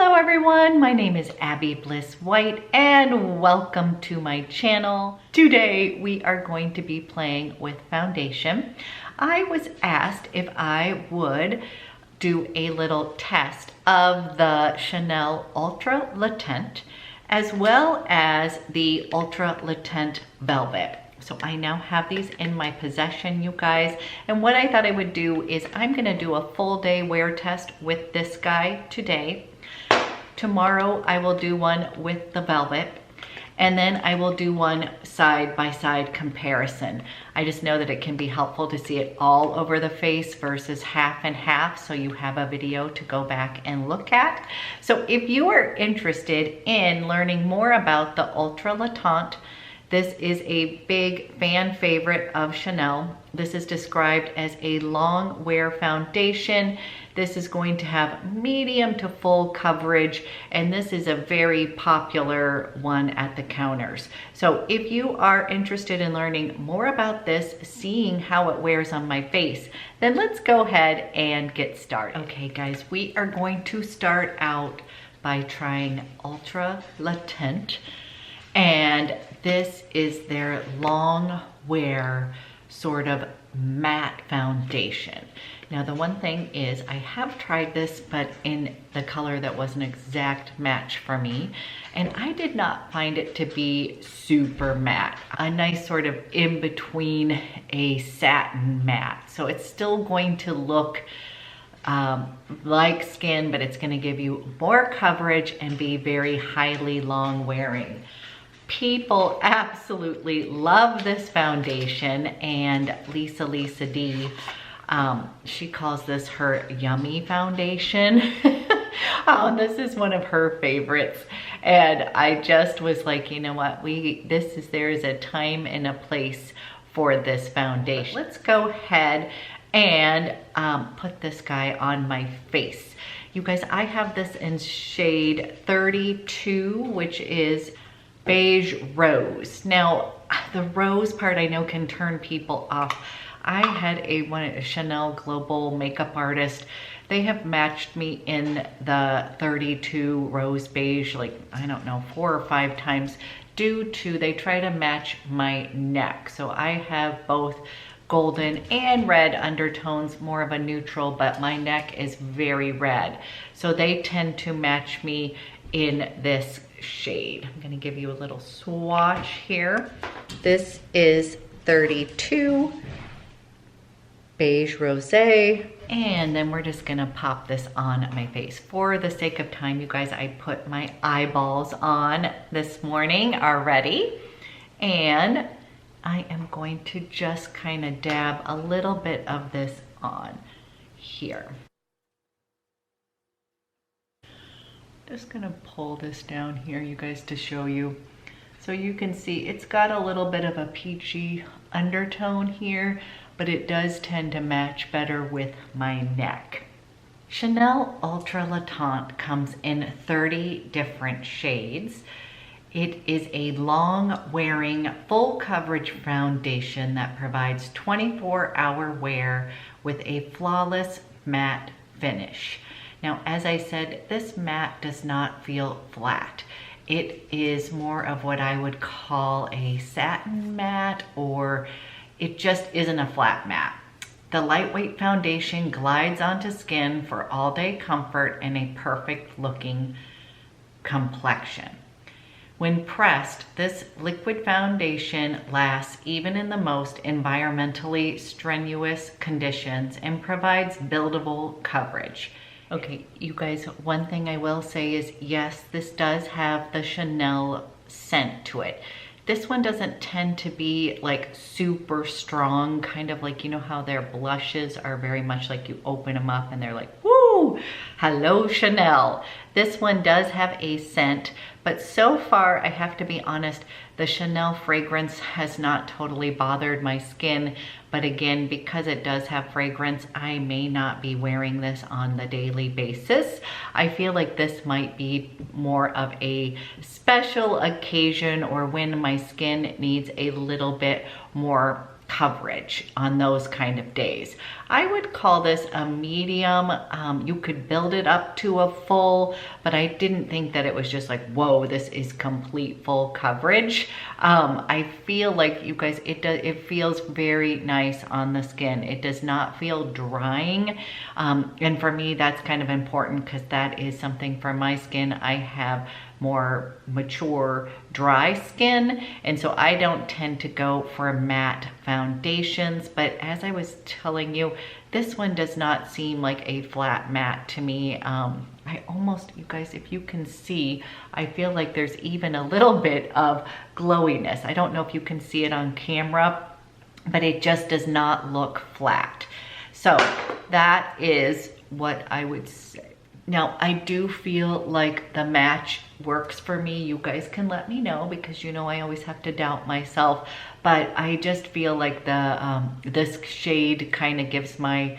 Hello everyone, my name is Abby Bliss White and welcome to my channel. Today we are going to be playing with foundation. I was asked if I would do a little test of the Chanel Ultra Le Teint as well as the Ultra Le Teint Velvet. So I now have these in my possession, you guys. And what I thought I would do is I'm gonna do a full day wear test with this guy today. Tomorrow I will do one with the Velvet. And then I will do one side-by-side comparison. I just know that it can be helpful to see it all over the face versus half and half, so you have a video to go back and look at. So if you are interested in learning more about the Ultra Le Teint, this is a big fan favorite of Chanel. This is described as a long wear foundation. This is going to have medium to full coverage, and this is a very popular one at the counters. So if you are interested in learning more about this, seeing how it wears on my face, then let's go ahead and get started. Okay guys, we are going to start out by trying Ultra Le Teint. And this is their long wear sort of matte foundation. Now the one thing is I have tried this, but in the color that was an exact match for me. And I did not find it to be super matte. A nice sort of in between a satin matte. So it's still going to look like skin, but it's gonna give you more coverage and be very highly long wearing. People absolutely love this foundation, and Lisa D, she calls this her yummy foundation. This is one of her favorites, and I just was like, you know what, there is a time and a place for this foundation. Let's go ahead and put this guy on my face. You guys, I have this in shade 32, which is beige rose. Now, the rose part I know can turn people off. I had a Chanel global makeup artist. They have matched me in the 32 rose beige, like, I don't know, 4 or 5 times due to they try to match my neck. So I have both golden and red undertones, more of a neutral, but my neck is very red. So they tend to match me in this shade. I'm gonna give you a little swatch here. This is 32 beige rosé, and then we're just gonna pop this on my face. For the sake of time, you guys, I put my eyeballs on this morning already, and I am going to just kind of dab a little bit of this on here. Just gonna pull this down here, you guys, to show you. So you can see it's got a little bit of a peachy undertone here, but it does tend to match better with my neck. Chanel Ultra Le Teint comes in 30 different shades. It is a long wearing, full coverage foundation that provides 24-hour wear with a flawless matte finish. Now, as I said, this matte does not feel flat. It is more of what I would call a satin matte, or it just isn't a flat matte. The lightweight foundation glides onto skin for all-day comfort and a perfect looking complexion. When pressed, this liquid foundation lasts even in the most environmentally strenuous conditions and provides buildable coverage. Okay, you guys, one thing I will say is, yes, this does have the Chanel scent to it. This one doesn't tend to be like super strong, kind of like, you know how their blushes are very much like you open them up and they're like, woo, hello Chanel. This one does have a scent, but so far, I have to be honest, the Chanel fragrance has not totally bothered my skin. But again, because it does have fragrance, I may not be wearing this on the daily basis. I feel like this might be more of a special occasion or when my skin needs a little bit more coverage on those kind of days. I would call this a medium. You could build it up to a full, but I didn't think that it was just like, whoa, this is complete full coverage. I feel like, you guys, it feels very nice on the skin. It does not feel drying. And for me, that's kind of important because that is something for my skin. I have more mature dry skin, and so I don't tend to go for matte foundations, but as I was telling you, this one does not seem like a flat matte to me. I almost, you guys, if you can see, I feel like there's even a little bit of glowiness. I don't know if you can see it on camera, but it just does not look flat. So that is what I would say. Now, I do feel like the match works for me. You guys can let me know because you know I always have to doubt myself. But I just feel like the this shade kind of gives my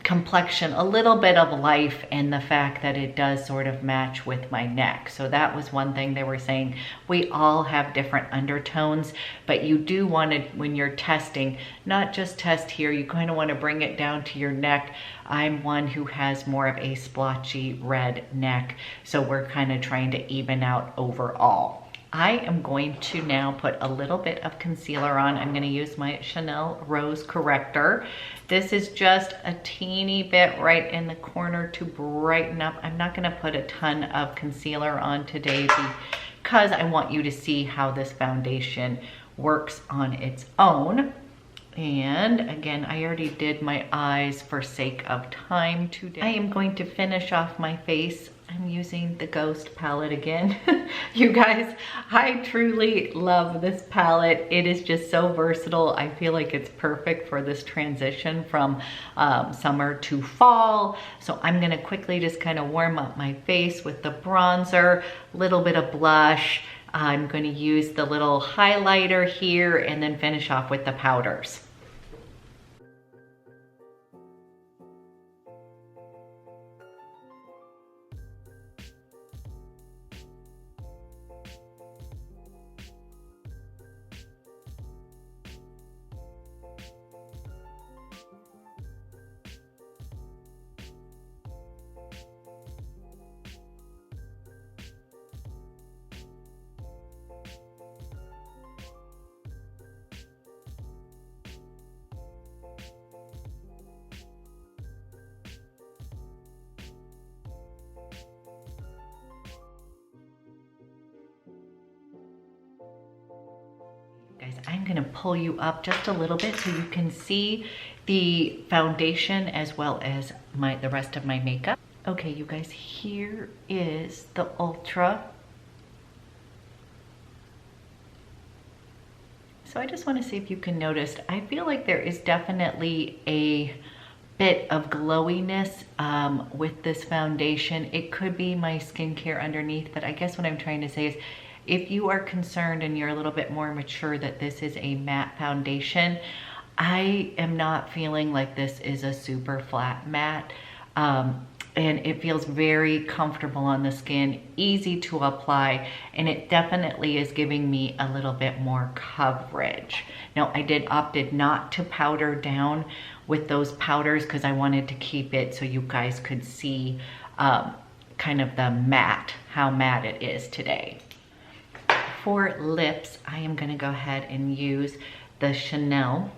complexion a little bit of life, and the fact that it does sort of match with my neck. So that was one thing they were saying. We all have different undertones, but you do want to, when you're testing, not just test here, you kind of want to bring it down to your neck. I'm one who has more of a splotchy red neck, so we're kind of trying to even out overall. I am going to now put a little bit of concealer on. I'm going to use my Chanel Rose Corrector. This is just a teeny bit right in the corner to brighten up. I'm not going to put a ton of concealer on today because I want you to see how this foundation works on its own. And again, I already did my eyes for sake of time today. I am going to finish off my face. I'm using the Ghost palette again. You guys, I truly love this palette. It is just so versatile. I feel like it's perfect for this transition from summer to fall. So I'm gonna quickly just kind of warm up my face with the bronzer, a little bit of blush. I'm gonna use the little highlighter here and then finish off with the powders. Guys, I'm gonna pull you up just a little bit so you can see the foundation as well as the rest of my makeup. Okay, you guys, here is the Ultra. So I just wanna see if you can notice, I feel like there is definitely a bit of glowiness with this foundation. It could be my skincare underneath, but I guess what I'm trying to say is if you are concerned and you're a little bit more mature that this is a matte foundation, I am not feeling like this is a super flat matte. And it feels very comfortable on the skin, easy to apply, and it definitely is giving me a little bit more coverage. Now, I opted not to powder down with those powders because I wanted to keep it so you guys could see kind of the matte, how matte it is today. For lips, I am gonna go ahead and use the Chanel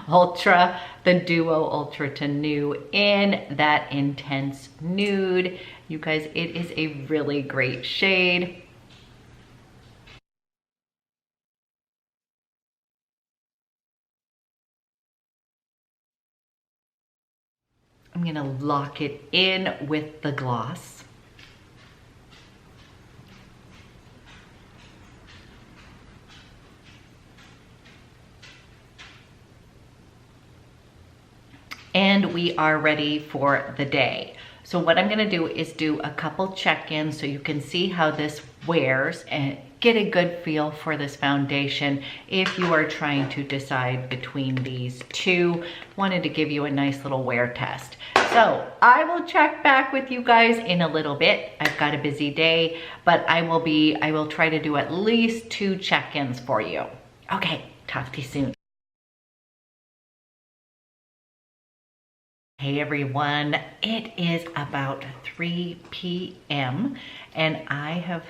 Ultra, the Duo Ultra to Nude in that intense nude. You guys, it is a really great shade. I'm gonna lock it in with the gloss. And we are ready for the day. So what I'm gonna do is do a couple check-ins so you can see how this wears and get a good feel for this foundation if you are trying to decide between these two. Wanted to give you a nice little wear test. So I will check back with you guys in a little bit. I've got a busy day, but I will try to do at least 2 check-ins for you. Okay, talk to you soon. Hey everyone, it is about 3 p.m. and I have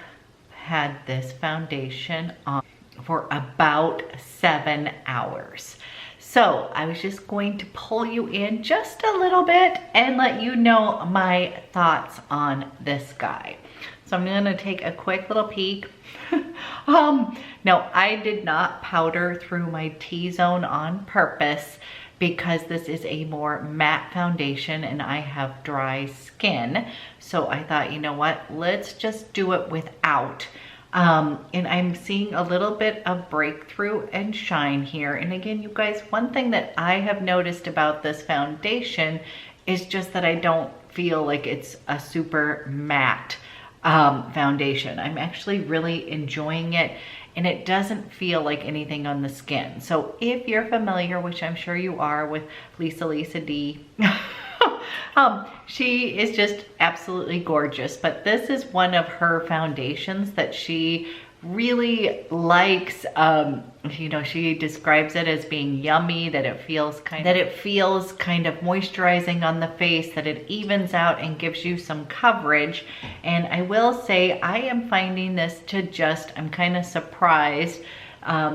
had this foundation on for about 7 hours. So I was just going to pull you in just a little bit and let you know my thoughts on this guy. So I'm gonna take a quick little peek. No, I did not powder through my T-zone on purpose because this is a more matte foundation and I have dry skin. So I thought, you know what, let's just do it without. And I'm seeing a little bit of breakthrough and shine here. And again, you guys, one thing that I have noticed about this foundation is just that I don't feel like it's a super matte foundation. I'm actually really enjoying it and it doesn't feel like anything on the skin. So if you're familiar, which I'm sure you are, with Lisa D, she is just absolutely gorgeous. But this is one of her foundations that she really likes. You know, she describes it as being yummy, that it feels kind of moisturizing on the face, that it evens out and gives you some coverage. And I will say I am finding this to just, I'm kind of surprised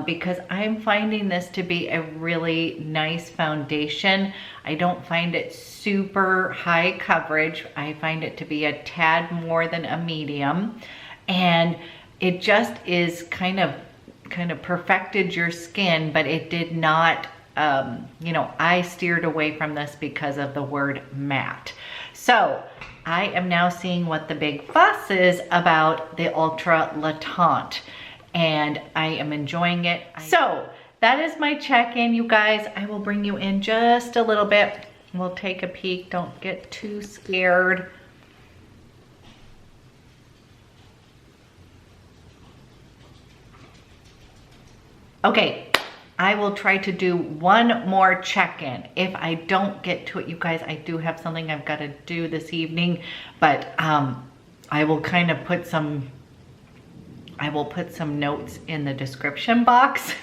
because I'm finding this to be a really nice foundation. I don't find it super high coverage. I find it to be a tad more than a medium. And it just is kind of perfected your skin, but it did not, you know, I steered away from this because of the word matte. So I am now seeing what the big fuss is about the Ultra Le Teint, and I am enjoying it. So that is my check-in, you guys. I will bring you in just a little bit. We'll take a peek. Don't get too scared. Okay, I will try to do one more check-in. If I don't get to it, you guys, I do have something I've got to do this evening, but I will kind of put some notes in the description box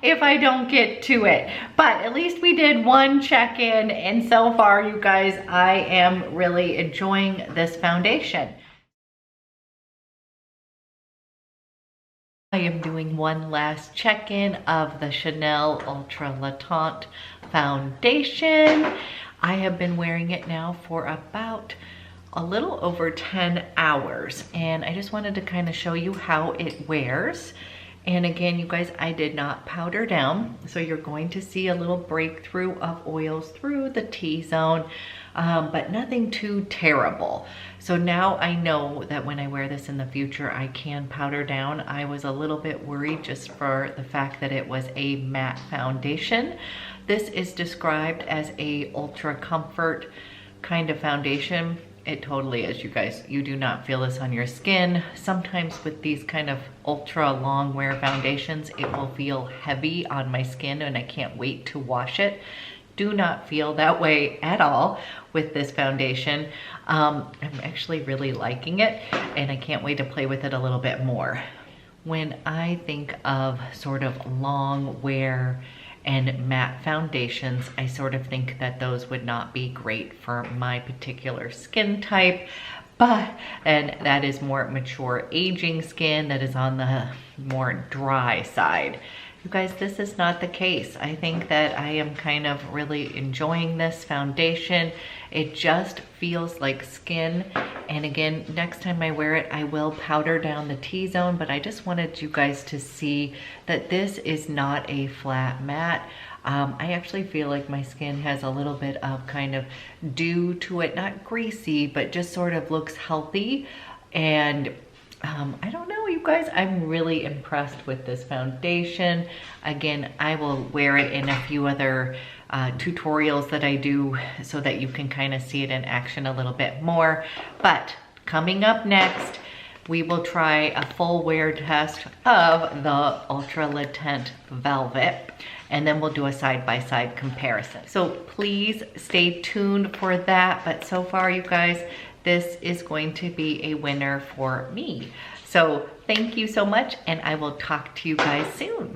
if I don't get to it. But at least we did one check-in, and so far, you guys, I am really enjoying this foundation. I am doing one last check-in of the Chanel Ultra Le Teint foundation. I have been wearing it now for about a little over 10 hours, and I just wanted to kind of show you how it wears. And again, you guys, I did not powder down, so you're going to see a little breakthrough of oils through the T-zone, but nothing too terrible. So now I know that when I wear this in the future, I can powder down. I was a little bit worried just for the fact that it was a matte foundation. This is described as a ultra comfort kind of foundation. It totally is, you guys. You do not feel this on your skin. Sometimes with these kind of ultra long wear foundations, it will feel heavy on my skin and I can't wait to wash it. Do not feel that way at all with this foundation. I'm actually really liking it and I can't wait to play with it a little bit more. When I think of sort of long wear and matte foundations, I sort of think that those would not be great for my particular skin type, and that is more mature aging skin that is on the more dry side. You guys, this is not the case. I think that I am kind of really enjoying this foundation. It just feels like skin. And again, next time I wear it, I will powder down the T-zone, but I just wanted you guys to see that this is not a flat matte. I actually feel like my skin has a little bit of kind of dew to it, not greasy, but just sort of looks healthy. And I don't know, you guys, I'm really impressed with this foundation. Again, I will wear it in a few other tutorials that I do so that you can kind of see it in action a little bit more. But coming up next, we will try a full wear test of the Ultra Le Teint Velvet, and then we'll do a side-by-side comparison. So please stay tuned for that. But so far, you guys, this is going to be a winner for me. So thank you so much, and I will talk to you guys soon.